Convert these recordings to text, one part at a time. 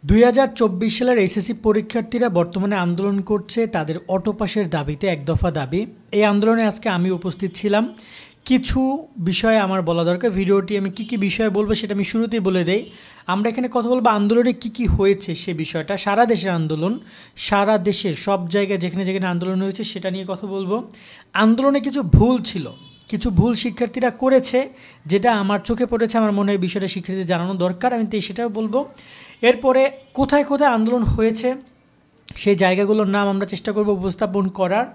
2024 সালের এসএসসি পরীক্ষার্থীরা বর্তমানে আন্দোলন করছে তাদের অটো পাসের দাবিতে, এক দফা দাবি। এই আন্দোলনে আজকে আমি উপস্থিত ছিলাম। কিছু বিষয়ে আমার বলা দরকার। ভিডিওটি আমি কী বিষয়ে বলবো সেটা আমি শুরুতেই বলে দেই। আমরা এখানে কথা বলবো আন্দোলনে কী হয়েছে সে বিষয়টা, সারা দেশের আন্দোলন, সারা দেশের সব জায়গায় যেখানে যেখানে আন্দোলন হয়েছে সেটা নিয়ে কথা বলবো। আন্দোলনে কিছু ভুল ছিল, কিছু ভুল শিক্ষার্থীরা করেছে, যেটা আমার চোখে পড়েছে। আমার মনে হয় বিষয়টা শিক্ষার্থীদের জানানো দরকার, আমি তো সেটাও বলবো। এরপরে কোথায় কোথায় আন্দোলন হয়েছে সেই জায়গাগুলোর নাম আমরা চেষ্টা করব উপস্থাপন করার।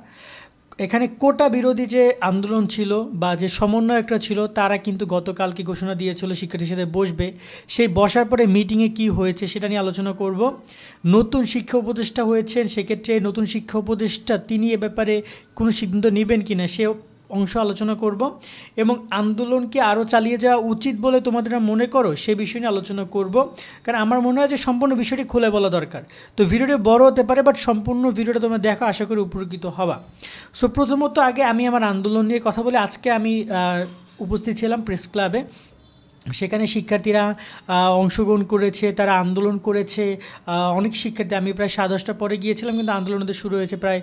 এখানে কোটা বিরোধী যে আন্দোলন ছিল বা যে সমন্বয়করা ছিল তারা কিন্তু গতকালকে ঘোষণা দিয়েছিল শিক্ষার্থীর সাথে বসবে। সেই বসার পরে মিটিংয়ে কি হয়েছে সেটা নিয়ে আলোচনা করব। নতুন শিক্ষা উপদেষ্টা হয়েছেন, সেক্ষেত্রে নতুন শিক্ষা উপদেষ্টা তিনি এ ব্যাপারে কোনো সিদ্ধান্ত নেবেন কি না সে অংশ আলোচনা করব। এবং আন্দোলনকে আরও চালিয়ে যাওয়া উচিত বলে তোমাদের মনে করো সে বিষয় নিয়ে আলোচনা করব, কারণ আমার মনে হয় যে সম্পূর্ণ বিষয়টি খুলে বলা দরকার। তো ভিডিওটি বড় হতে পারে, বাট সম্পূর্ণ ভিডিওটা তোমরা দেখো, আশা করি উপকৃত হবা। সো প্রথমত আগে আমি আমার আন্দোলন নিয়ে কথা বলি। আজকে আমি উপস্থিত ছিলাম প্রেস ক্লাবে, সেখানে শিক্ষার্থীরা অংশগ্রহণ করেছে, তারা আন্দোলন করেছে। অনেক শিক্ষার্থী, আমি প্রায় 10:30টার পরে গিয়েছিলাম, কিন্তু আন্দোলন শুরু হয়েছে প্রায়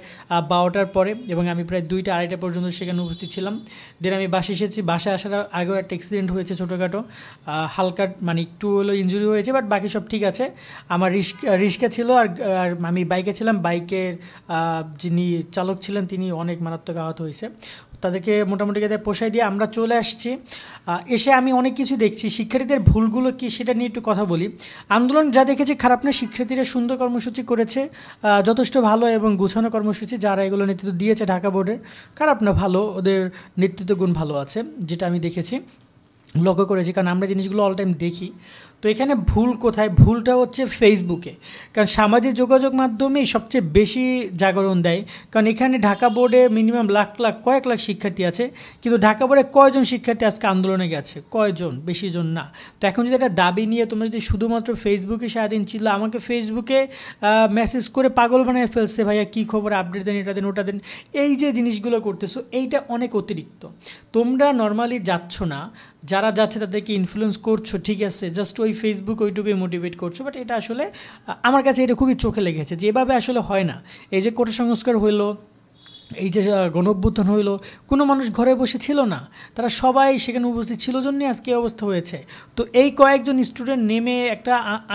12টার পরে, এবং আমি প্রায় 2টা 2:30 পর্যন্ত সেখানে উপস্থিত ছিলাম। দেন আমি বাসে এসেছি। বাসায় আসার আগেও একটা অ্যাক্সিডেন্ট হয়েছে ছোটোখাটো, হালকা মানে একটু হলো ইঞ্জুরি হয়েছে, বাট বাকি সব ঠিক আছে। আমার রিস্কা ছিল আর আমি বাইকে ছিলাম। বাইকের যিনি চালক ছিলেন তিনি অনেক মারাত্মক আহত হয়েছে। তাদেরকে মোটামুটি কাজে পোষায় দিয়ে আমরা চলে আসছি। এসে আমি অনেক কিছু দেখছি, শিক্ষার্থীদের ভুলগুলো কী সেটা নিয়ে একটু কথা বলি। আন্দোলন যা দেখেছি খারাপ না, শিক্ষার্থীরা সুন্দর কর্মসূচি করেছে, যথেষ্ট ভালো এবং গুছানো কর্মসূচি। যারা এগুলো নেতৃত্ব দিয়েছে ঢাকা বোর্ডের, খারাপ না, ভালো, ওদের নেতৃত্ব গুণ ভালো আছে, যেটা আমি দেখেছি, লক্ষ্য করেছি, কারণ আমরা জিনিসগুলো অল টাইম দেখি। তো এখানে ভুল কোথায়? ভুলটা হচ্ছে ফেসবুকে, কারণ সামাজিক যোগাযোগ মাধ্যমেই সবচেয়ে বেশি জাগরণ দেয়। কারণ এখানে ঢাকা বোর্ডে মিনিমাম কয়েক লাখ শিক্ষার্থী আছে, কিন্তু ঢাকা বোর্ডে কয়জন শিক্ষার্থী আজকে আন্দোলনে গেছে? কয়জন? বেশি জন না। তো এখন যদি একটা দাবি নিয়ে তোমরা যদি শুধুমাত্র ফেসবুকে সারাদিন ছিল, আমাকে ফেসবুকে মেসেজ করে পাগল বানিয়ে ফেলছে, ভাইয়া কী খবর, আপডেট দেন, এটা দেন, ওটা দেন, এই যে জিনিসগুলো করতেছো এইটা অনেক অতিরিক্ত। তোমরা নর্মালি যাচ্ছ না, যারা যাচ্ছে তাদেরকে ইনফ্লুয়েন্স করছো, ঠিক আছে, জাস্ট ওই ফেসবুক ওইটুকুই মোটিভেট করছো, বাট এটা আসলে আমার কাছে এটা খুবই চোখে লেগেছে যে এভাবে আসলে হয় না। এই যে কোটা সংস্কার হইলো, এই যে গণঅভ্যুত্থান হইলো, কোনো মানুষ ঘরে বসে ছিল না, তারা সবাই সেখানে উপস্থিত ছিল জন্যই আজকে এই অবস্থা হয়েছে। তো এই কয়েকজন স্টুডেন্ট নেমে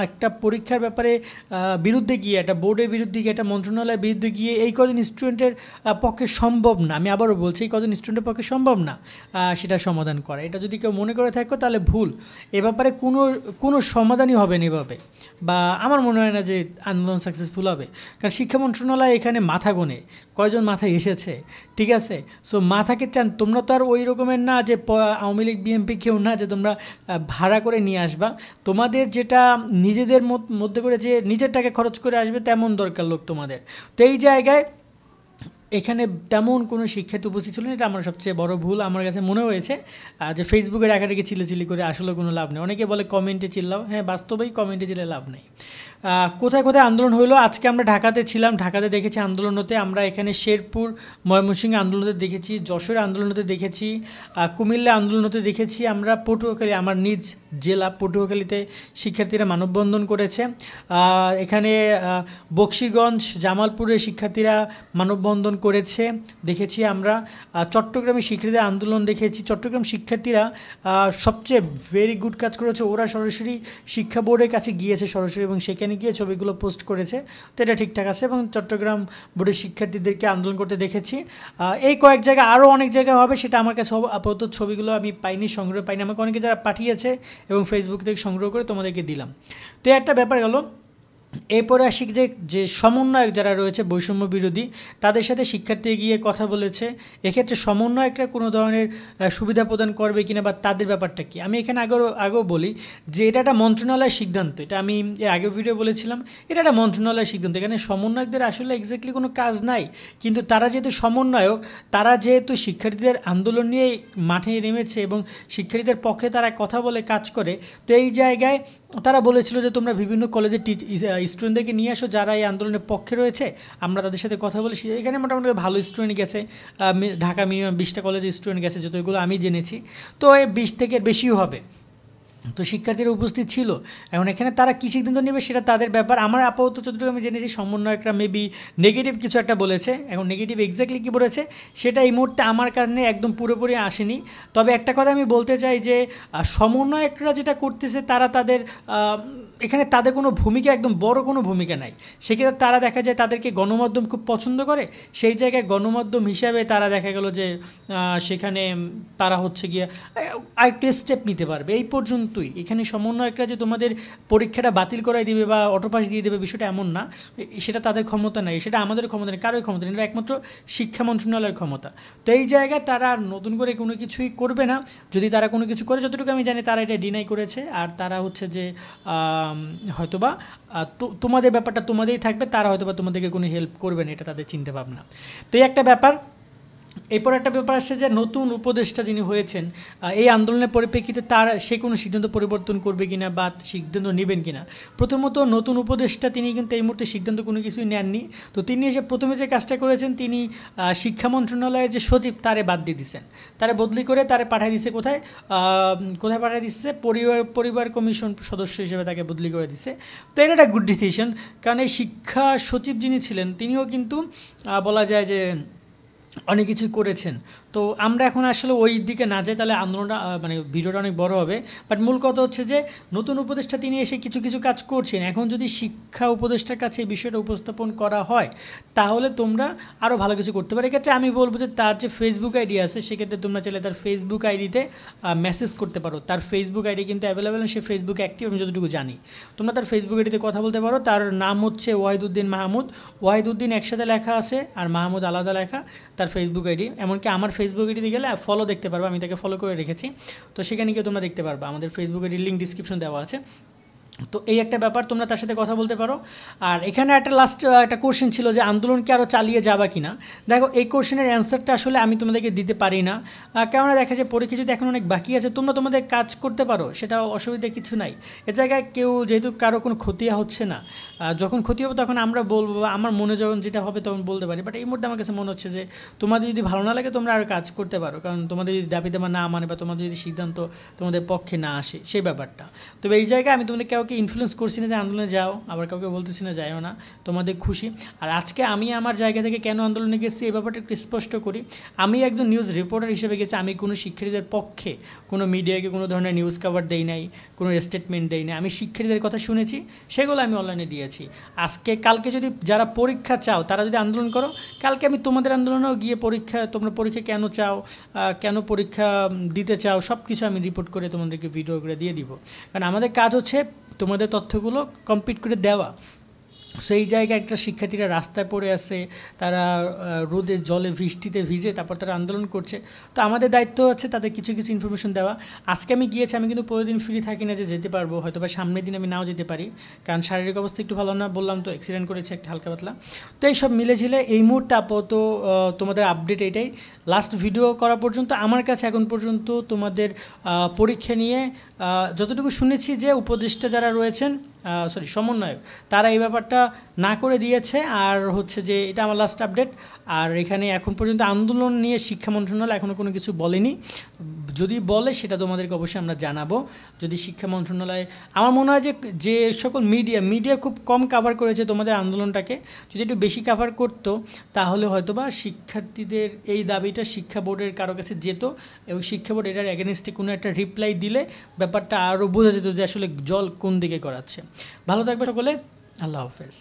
একটা পরীক্ষার ব্যাপারে বিরুদ্ধে গিয়ে, একটা বোর্ডের বিরুদ্ধে গিয়ে, একটা মন্ত্রণালয়ের বিরুদ্ধে গিয়ে এই কজন স্টুডেন্টের পক্ষে সম্ভব না, আমি আবারও বলছি, এই কজন স্টুডেন্টের পক্ষে সম্ভব না সেটা সমাধান করা। এটা যদি কেউ মনে করে থাকো তাহলে ভুল। এ ব্যাপারে কোনো সমাধানই হবে না এভাবে, বা আমার মনে হয় না যে আন্দোলন সাকসেসফুল হবে। কারণ শিক্ষা মন্ত্রণালয় এখানে মাথা গোনে কয়জন মাথায় এসেছে, ঠিক আছে। সো মাথাকে টান, তোমরা তো আর ওই রকমের না যে আওয়ামী লীগ বিএনপি কেউ না যে তোমরা ভাড়া করে নিয়ে আসবা। তোমাদের যেটা নিজেদের মধ্যে করে যে নিজের টাকা খরচ করে আসবে তেমন দরকার লোক তোমাদের। তো এই জায়গায় এখানে তেমন কোনো শিক্ষার্থী উপস্থিত ছিল না, এটা আমার সবচেয়ে বড় ভুল আমার কাছে মনে হয়েছে। যে ফেসবুকে ডাকাডাকি চিল্লাচিল্লি করে আসলে কোনো লাভ নেই। অনেকে বলে কমেন্টে চিল্লাও, হ্যাঁ বাস্তবেই কমেন্টে চিল্লে লাভ নেই। কোথায় কোথায় আন্দোলন হলো? আজকে আমরা ঢাকাতে ছিলাম, ঢাকাতে দেখেছি আন্দোলন হতে। আমরা এখানে শেরপুর ময়মনসিংহে আন্দোলন হতে দেখেছি, যশোরে আন্দোলন হতে দেখেছি, কুমিল্লা আন্দোলন হতে দেখেছি। আমরা পটুয়াখালী, আমার নিজ জেলা পটুয়াখালীতে শিক্ষার্থীরা মানববন্ধন করেছে। এখানে বকশীগঞ্জ, জামালপুরের শিক্ষার্থীরা মানববন্ধন করেছে, দেখেছি আমরা। চট্টগ্রামে শিক্ষার্থীদের আন্দোলন দেখেছি। চট্টগ্রাম শিক্ষার্থীরা সবচেয়ে ভেরি গুড কাজ করেছে, ওরা সরাসরি শিক্ষা বোর্ডের কাছে গিয়েছে সরাসরি, এবং সেখানে গিয়ে ছবিগুলো পোস্ট করেছে। তো এটা ঠিকঠাক আছে, এবং চট্টগ্রাম বোর্ডের শিক্ষার্থীদেরকে আন্দোলন করতে দেখেছি। এই কয়েক জায়গায়, আরও অনেক জায়গায় হবে, সেটা আমার কাছে আপাতত ছবিগুলো আমি পাইনি, সংগ্রহ পাইনি। আমাকে অনেকে যারা পাঠিয়েছে এবং ফেসবুক থেকে সংগ্রহ করে তোমাদেরকে দিলাম। তো একটা ব্যাপার গেল। এরপরে আসি যে সমন্বয়ক যারা রয়েছে বৈষম্য বিরোধী, তাদের সাথে শিক্ষার্থী গিয়ে কথা বলেছে। এক্ষেত্রে সমন্বয়করা কোনো ধরনের সুবিধা প্রদান করবে কিনা বা তাদের ব্যাপারটা কী, আমি এখানে আগেও বলি যে এটা একটা মন্ত্রণালয়ের সিদ্ধান্ত। এটা আমি এর আগের ভিডিও বলেছিলাম, এটা একটা মন্ত্রণালয়ের সিদ্ধান্ত। এখানে সমন্বয়কদের আসলে এক্স্যাক্টলি কোনো কাজ নাই, কিন্তু তারা যেহেতু সমন্বয়ক, তারা যেহেতু শিক্ষার্থীদের আন্দোলন নিয়ে মাঠে নেমেছে এবং শিক্ষার্থীদের পক্ষে তারা কথা বলে কাজ করে, তো এই জায়গায় তারা বলেছিল যে তোমরা বিভিন্ন কলেজের স্টুডেন্টদেরকে নিয়ে আসো যারা এই আন্দোলনের পক্ষে রয়েছে, আমরা তাদের সাথে কথা বলি। এখানে মোটামুটি ভালো স্টুডেন্ট গেছে, ঢাকা মিনিমাম 20টা কলেজের স্টুডেন্ট গেছে, যতগুলো আমি জেনেছি। তো এই 20 থেকে বেশিও হবে। তো শিক্ষার্থীরা উপস্থিত ছিল। এখন এখানে তারা কী সিদ্ধান্ত নেবে সেটা তাদের ব্যাপার। আমার আপাতত যতটুকু আমি জেনেছি সমন্বয়করা মেবি নেগেটিভ কিছু একটা বলেছে। এখন নেগেটিভ এক্স্যাক্টলি কী বলেছে সেটা এই মুহূর্তে আমার কানে একদম পুরোপুরি আসেনি। তবে একটা কথা আমি বলতে চাই যে সমন্বয়করা যেটা করতেছে তারা তাদের এখানে তাদের কোনো ভূমিকা একদম বড় কোনো ভূমিকা নাই। সেক্ষেত্রে তারা দেখা যায় তাদেরকে গণমাধ্যম খুব পছন্দ করে, সেই জায়গায় গণমাধ্যম হিসাবে তারা দেখা গেল যে সেখানে তারা হচ্ছে গিয়ে আরেকটি স্টেপ নিতে পারবে, এই পর্যন্তই। এখানে সমন্বয়করা যে তোমাদের পরীক্ষাটা বাতিল করাই দিবে বা অটোপাস দিয়ে দেবে বিষয়টা এমন না, সেটা তাদের ক্ষমতা নাই, সেটা আমাদের ক্ষমতা নেই, কারোই ক্ষমতা নেই, এটা একমাত্র শিক্ষা মন্ত্রণালয়ের ক্ষমতা। তো এই জায়গায় তারা নতুন করে কোনো কিছুই করবে না। যদি তারা কোনো কিছু করে, যতটুকু আমি জানি তারা এটা ডিনাই করেছে, আর তারা হচ্ছে যে হয়তোবা তোমাদের ব্যাপারটা তোমাদেরই থাকবে, তারা হয়তোবা তোমাদেরকে কোনো হেল্প করবে না, এটা তাদের চিন্তা ভাবনা। তো এই একটা ব্যাপার। এরপর একটা ব্যাপার আসছে যে নতুন উপদেষ্টা যিনি হয়েছেন এই আন্দোলনের পরিপ্রেক্ষিতে সে কোনো সিদ্ধান্ত পরিবর্তন করবে কিনা বা সিদ্ধান্ত নেবেন কিনা। প্রথমত নতুন উপদেষ্টা তিনি কিন্তু এই মুহূর্তে সিদ্ধান্ত কোনো কিছুই নেননি। তো তিনি এসে প্রথমে যে কাজটা করেছেন, তিনি শিক্ষা মন্ত্রণালয়ের যে সচিব তারে বাদ দিয়ে দিয়েছেন, তারে বদলি করে তারে পাঠিয়ে দিচ্ছে কোথায় পাঠিয়ে দিচ্ছে, পরিবার কমিশন সদস্য হিসেবে তাকে বদলি করে দিচ্ছে। তো এটা একটা গুড ডিসিশন, কারণ এই শিক্ষা সচিব যিনি ছিলেন তিনিও কিন্তু বলা যায় যে অনেক কিছুই করেছেন। তো আমরা এখন আসলে ওই দিকে না যাই, তাহলে আন্দোলনটা মানে ভিডিওটা অনেক বড় হবে। বাট মূল কথা হচ্ছে যে নতুন উপদেষ্টা তিনি এসে কিছু কিছু কাজ করছেন। এখন যদি শিক্ষা উপদেষ্টার কাছে এই বিষয়টা উপস্থাপন করা হয়, তাহলে তোমরা আরও ভালো কিছু করতে পারো। এক্ষেত্রে আমি বলবো যে তার যে ফেসবুক আইডি আছে, সেক্ষেত্রে তোমরা চাইলে তার ফেসবুক আইডিতে মেসেজ করতে পারো। তার ফেসবুক আইডি কিন্তু অ্যাভেলেবেল, সে ফেসবুক অ্যাক্টিভ, আমি যতটুকু জানি। তোমরা তার ফেসবুক আইডিতে কথা বলতে পারো। তার নাম হচ্ছে ওয়াহিদুদ্দিন মাহমুদ। ওয়াহিদুদ্দিন একসাথে লেখা আছে আর মাহমুদ আলাদা লেখা তার ফেসবুক আইডি। এমনকি আমার ফেসবুক আইডিতে গেলে ফলো দেখতে পারবা, আমি তাকে ফলো করে রেখেছি। তো সেখানে গিয়ে তোমরা দেখতে পারবা, আমাদের ফেসবুক আইডির লিঙ্ক ডিসক্রিপশন দেওয়া আছে। তো এই একটা ব্যাপার, তোমরা তার সাথে কথা বলতে পারো। আর এখানে একটা কোশ্চেন ছিল যে আন্দোলনকে আরও চালিয়ে যাবা কি না। দেখো, এই কোশ্চেনের অ্যান্সারটা আসলে আমি তোমাদেরকে দিতে পারি না, কেননা দেখা যায় পরীক্ষা যদি এখন অনেক বাকি আছে, তোমরা তোমাদের কাজ করতে পারো, সেটা অসুবিধা কিছু নাই। এ জায়গায় কেউ যেহেতু কারো কোনো ক্ষতি হচ্ছে না, যখন ক্ষতি হবে তখন আমরা বলবো, বা আমার মনে যখন যেটা হবে তখন বলতে পারি। বাট এই মুহূর্তে আমার কাছে মনে হচ্ছে যে তোমাদের যদি ভালো না লাগে তোমরা আর কাজ করতে পারো, কারণ তোমাদের যদি দাবি দেওয়া না মানে বা তোমাদের যদি সিদ্ধান্ত তোমাদের পক্ষে না আসে, সেই ব্যাপারটা। তবে এই জায়গায় আমি তোমাদের কাউকে ইনফ্লুয়েন্স করছি না যে আন্দোলনে যাও, আবার কাউকে বলতেছি না যাইও না, তোমাদের খুশি। আর আজকে আমি আমার জায়গা থেকে কেন আন্দোলনে গেছি এই ব্যাপারটা একটু স্পষ্ট করি। আমি একজন নিউজ রিপোর্টার হিসেবে গেছি, আমি কোনো শিক্ষার্থীদের পক্ষে কোনো মিডিয়াকে কোনো ধরনের নিউজ কভার দেই নাই, কোনো স্টেটমেন্ট দেই নাই। আমি শিক্ষার্থীদের কথা শুনেছি, সেগুলো আমি অনলাইনে দিয়েছি। কালকে যদি যারা পরীক্ষা চাও তারা যদি আন্দোলন করো, কালকে আমি তোমাদের আন্দোলনেও গিয়ে তোমরা পরীক্ষা কেন চাও, কেন পরীক্ষা দিতে চাও, সব কিছু আমি রিপোর্ট করে তোমাদেরকে ভিডিও করে দিয়ে দিব। কারণ আমাদের কাজ হচ্ছে তোমাদের তথ্যগুলো কমপ্লিট করে দেওয়া। সেই জায়গায় একটা শিক্ষার্থীরা রাস্তায় পড়ে আছে, তারা রোদে জলে বৃষ্টিতে ভিজে তারপর তারা আন্দোলন করছে। তো আমাদের দায়িত্ব হচ্ছে তাদের কিছু কিছু ইনফরমেশন দেওয়া। আজকে আমি গিয়েছি, আমি কিন্তু প্রতিদিন ফ্রি থাকি না যে যেতে পারবো, হয়তো বা সামনের দিন আমি নাও যেতে পারি, কারণ শারীরিক অবস্থা একটু ভালো না, বললাম তো অ্যাক্সিডেন্ট করেছে একটা হালকা পাতলা। তো এইসব মিলেঝিলে এই মুহূর্তে আপাতত তোমাদের আপডেট এটাই। লাস্ট ভিডিও করা পর্যন্ত আমার কাছে এখন পর্যন্ত তোমাদের পরীক্ষা নিয়ে যতটুকু শুনেছি যে উপদেষ্টা যারা রয়েছেন, সমন্বয়ক, তারা এই ব্যাপারটা না করে দিয়েছে। আর হচ্ছে যে এটা আমার লাস্ট আপডেট। আর এখানে এখন পর্যন্ত আন্দোলন নিয়ে শিক্ষা মন্ত্রণালয় এখনও কোনো কিছু বলেনি। যদি বলে সেটা তোমাদেরকে অবশ্যই আমরা জানাবো। যদি শিক্ষা মন্ত্রণালয়, আমার মনে হয় যে সকল মিডিয়া খুব কম কাভার করেছে তোমাদের আন্দোলনটাকে, যদি একটু বেশি কাভার করতো তাহলে হয়তোবা শিক্ষার্থীদের এই দাবিটা শিক্ষা বোর্ডের কারো কাছে যেত, এবং শিক্ষা বোর্ড এটার এগেনস্টে কোনো একটা রিপ্লাই দিলে ব্যাপারটা আরও বোঝা যেত যে আসলে জল কোন দিকে গড়াচ্ছে। ভালো থাকবে সকলে, আল্লাহ হাফেজ।